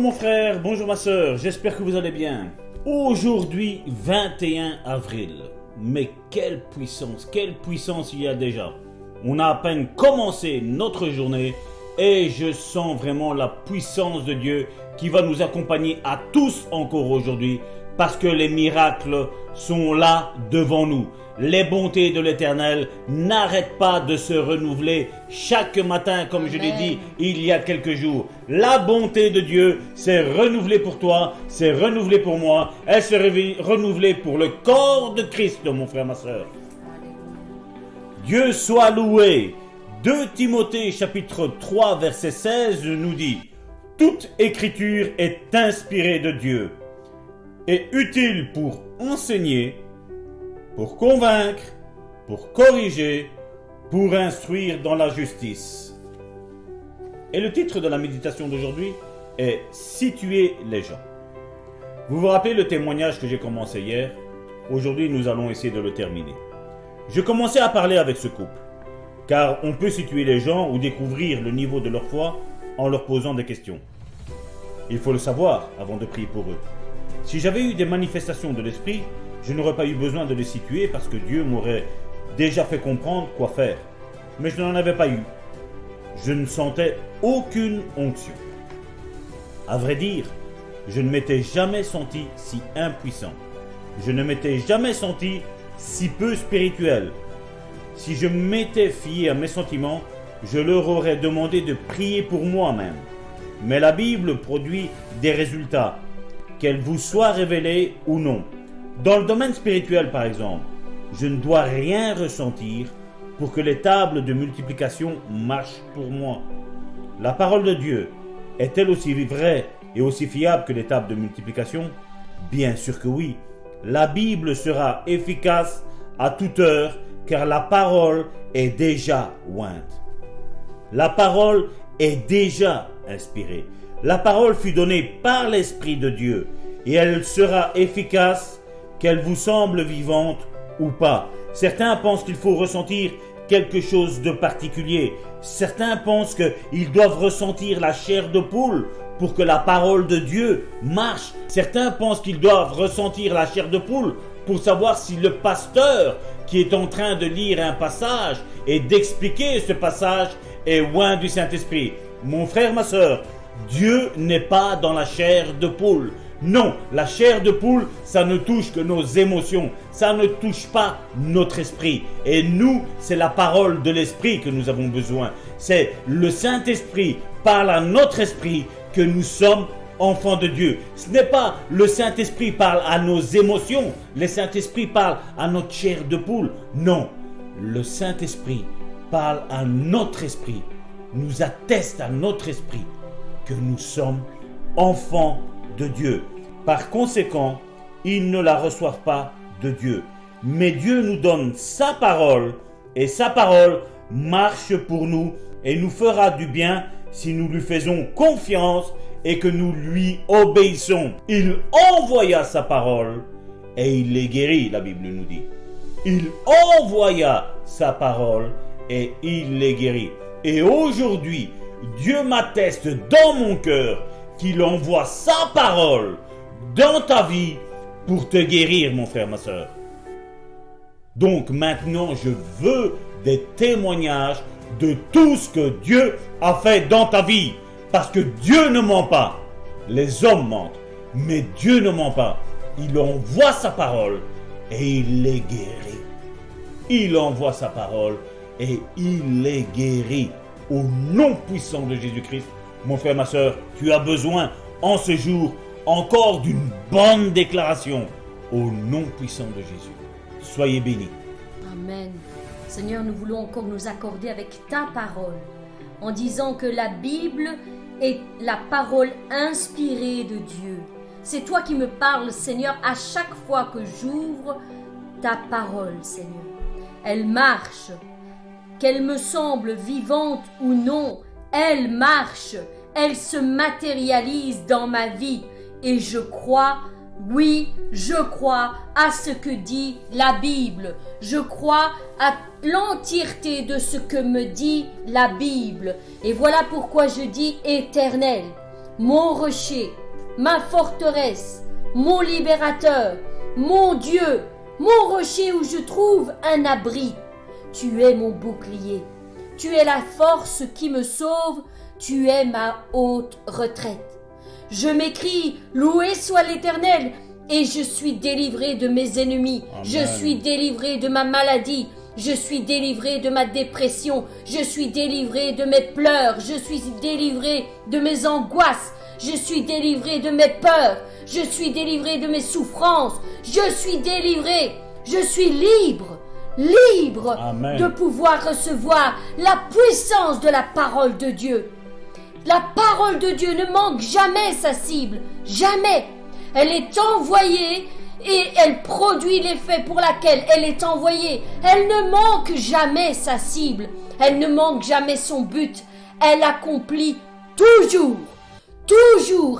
Bonjour mon frère, bonjour ma soeur, j'espère que vous allez bien. Aujourd'hui, 21 avril. Mais quelle puissance il y a déjà. On a à peine commencé notre journée et je sens vraiment la puissance de Dieu qui va nous accompagner à tous encore aujourd'hui parce que les miracles sont là devant nous. Les bontés de l'Éternel n'arrêtent pas de se renouveler chaque matin, comme je l'ai dit il y a quelques jours. La bonté de Dieu s'est renouvelée pour toi, s'est renouvelée pour moi, elle s'est renouvelée pour le corps de Christ, mon frère, ma soeur. Dieu soit loué. 2 Timothée chapitre 3 verset 16 nous dit « Toute écriture est inspirée de Dieu et utile pour enseigner, pour convaincre, pour corriger, pour instruire dans la justice. » Et le titre de la méditation d'aujourd'hui est « Situer les gens ». Vous vous rappelez le témoignage que j'ai commencé hier? Aujourd'hui, nous allons essayer de le terminer. Je commençais à parler avec ce couple, car on peut situer les gens ou découvrir le niveau de leur foi en leur posant des questions. Il faut le savoir avant de prier pour eux. Si j'avais eu des manifestations de l'esprit, je n'aurais pas eu besoin de les situer parce que Dieu m'aurait déjà fait comprendre quoi faire. Mais je n'en avais pas eu. Je ne sentais aucune onction. À vrai dire, je ne m'étais jamais senti si impuissant. Je ne m'étais jamais senti si peu spirituel. Si je m'étais fié à mes sentiments, je leur aurais demandé de prier pour moi-même. Mais la Bible produit des résultats, qu'elles vous soient révélées ou non. Dans le domaine spirituel, par exemple, je ne dois rien ressentir pour que les tables de multiplication marchent pour moi. La parole de Dieu est-elle aussi vraie et aussi fiable que les tables de multiplication? Bien sûr que oui. La Bible sera efficace à toute heure, car la parole est déjà ointe. La parole est déjà inspirée. La parole fut donnée par l'Esprit de Dieu, et elle sera efficace, qu'elle vous semble vivante ou pas. Certains pensent qu'il faut ressentir quelque chose de particulier. Certains pensent qu'ils doivent ressentir la chair de poule pour que la parole de Dieu marche. Certains pensent qu'ils doivent ressentir la chair de poule pour savoir si le pasteur qui est en train de lire un passage et d'expliquer ce passage est oint du Saint-Esprit. Mon frère, ma soeur, Dieu n'est pas dans la chair de poule. Non, la chair de poule, ça ne touche que nos émotions, ça ne touche pas notre esprit. Et nous, c'est la parole de l'esprit que nous avons besoin. C'est le Saint-Esprit parle à notre esprit que nous sommes enfants de Dieu. Ce n'est pas le Saint-Esprit parle à nos émotions, le Saint-Esprit parle à notre chair de poule. Non, le Saint-Esprit parle à notre esprit, nous atteste à notre esprit que nous sommes enfants de Dieu. Par conséquent, ils ne la reçoivent pas de Dieu. Mais Dieu nous donne sa parole et sa parole marche pour nous et nous fera du bien si nous lui faisons confiance et que nous lui obéissons. Il envoya sa parole et il les guérit, la Bible nous dit. Il envoya sa parole et il les guérit. Et aujourd'hui, Dieu m'atteste dans mon cœur qu'il envoie sa parole dans ta vie pour te guérir, mon frère, ma soeur. Donc maintenant, je veux des témoignages de tout ce que Dieu a fait dans ta vie. Parce que Dieu ne ment pas. Les hommes mentent, mais Dieu ne ment pas. Il envoie sa parole et il les guérit. Il envoie sa parole et il les guérit. Au nom puissant de Jésus-Christ, mon frère, ma soeur, tu as besoin en ce jour encore d'une bonne déclaration. Au nom puissant de Jésus. Soyez bénis. Amen. Seigneur, nous voulons encore nous accorder avec ta parole en disant que la Bible est la parole inspirée de Dieu. C'est toi qui me parles, Seigneur, à chaque fois que j'ouvre ta parole, Seigneur. Elle marche. Qu'elle me semble vivante ou non, elle marche. Elle se matérialise dans ma vie. Et je crois, oui, je crois à ce que dit la Bible. Je crois à l'entièreté de ce que me dit la Bible. Et voilà pourquoi je dis Éternel, mon rocher, ma forteresse, mon libérateur, mon Dieu, mon rocher où je trouve un abri. Tu es mon bouclier, tu es la force qui me sauve, tu es ma haute retraite. Je m'écrie, loué soit l'Éternel, et je suis délivré de mes ennemis. Amen. Je suis délivré de ma maladie. Je suis délivré de ma dépression. Je suis délivré de mes pleurs. Je suis délivré de mes angoisses. Je suis délivré de mes peurs. Je suis délivré de mes souffrances. Je suis délivré. Je suis libre. Libre Amen. De pouvoir recevoir la puissance de la parole de Dieu. La parole de Dieu ne manque jamais sa cible. Jamais. Elle est envoyée et elle produit l'effet pour laquelle elle est envoyée. Elle ne manque jamais sa cible. Elle ne manque jamais son but. Elle accomplit toujours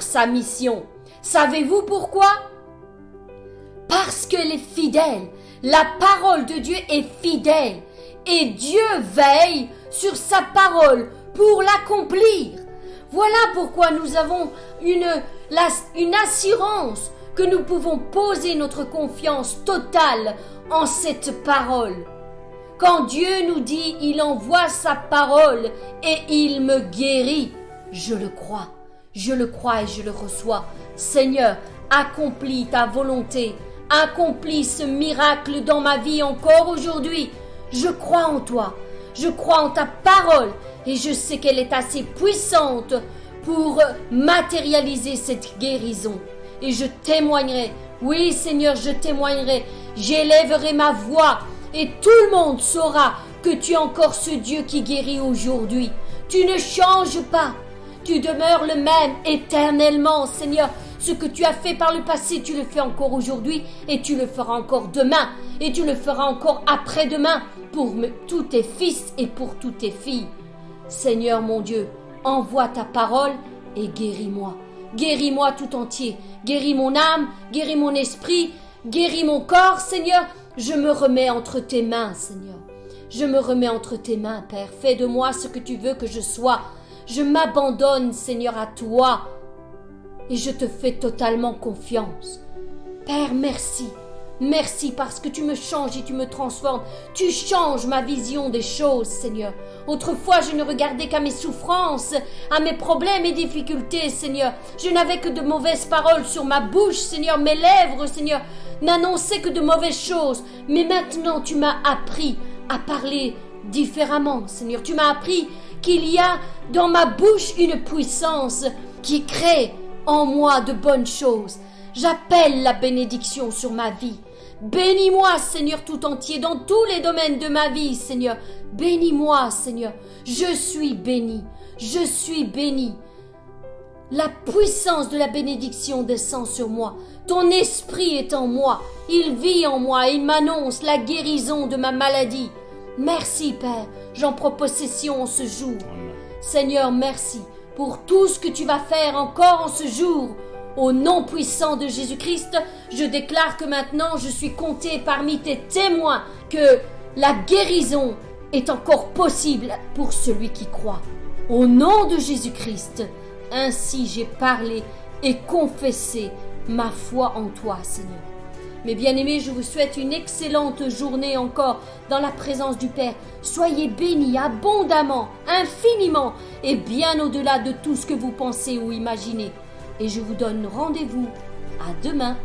sa mission. Savez-vous pourquoi? Parce qu'elle est fidèle. La parole de Dieu est fidèle. Et Dieu veille sur sa parole pour l'accomplir. Voilà pourquoi nous avons une assurance que nous pouvons poser notre confiance totale en cette parole. Quand Dieu nous dit « Il envoie sa parole et il me guérit », je le crois et je le reçois. Seigneur, accomplis ta volonté, accomplis ce miracle dans ma vie encore aujourd'hui. Je crois en toi, je crois en ta parole et je sais qu'elle est assez puissante pour matérialiser cette guérison. Et je témoignerai, oui Seigneur, je témoignerai, j'élèverai ma voix et tout le monde saura que tu es encore ce Dieu qui guérit aujourd'hui. Tu ne changes pas, tu demeures le même éternellement, Seigneur. Ce que tu as fait par le passé, tu le fais encore aujourd'hui et tu le feras encore demain et tu le feras encore après-demain pour tous tes fils et pour toutes tes filles. Seigneur mon Dieu, envoie ta parole et guéris-moi. Guéris-moi tout entier. Guéris mon âme, guéris mon esprit, guéris mon corps, Seigneur. Je me remets entre tes mains, Seigneur. Je me remets entre tes mains, Père. Fais de moi ce que tu veux que je sois. Je m'abandonne, Seigneur, à toi. Et je te fais totalement confiance. Père, merci. Merci parce que tu me changes et tu me transformes. Tu changes ma vision des choses, Seigneur. Autrefois, je ne regardais qu'à mes souffrances, à mes problèmes et difficultés, Seigneur. Je n'avais que de mauvaises paroles sur ma bouche, Seigneur. Mes lèvres, Seigneur, n'annonçaient que de mauvaises choses. Mais maintenant, tu m'as appris à parler différemment, Seigneur. Tu m'as appris qu'il y a dans ma bouche une puissance qui crée en moi de bonnes choses. J'appelle la bénédiction sur ma vie. Bénis-moi, Seigneur, tout entier, dans tous les domaines de ma vie, Seigneur. Bénis-moi, Seigneur. Je suis béni. Je suis béni. La puissance de la bénédiction descend sur moi. Ton esprit est en moi. Il vit en moi. Il m'annonce la guérison de ma maladie. Merci, Père. J'en prends possession en ce jour. Seigneur, merci pour tout ce que tu vas faire encore en ce jour. Au nom puissant de Jésus-Christ, je déclare que maintenant je suis compté parmi tes témoins, que la guérison est encore possible pour celui qui croit. Au nom de Jésus-Christ, ainsi j'ai parlé et confessé ma foi en toi, Seigneur. Mes bien-aimés, je vous souhaite une excellente journée encore dans la présence du Père. Soyez bénis abondamment, infiniment et bien au-delà de tout ce que vous pensez ou imaginez. Et je vous donne rendez-vous à demain.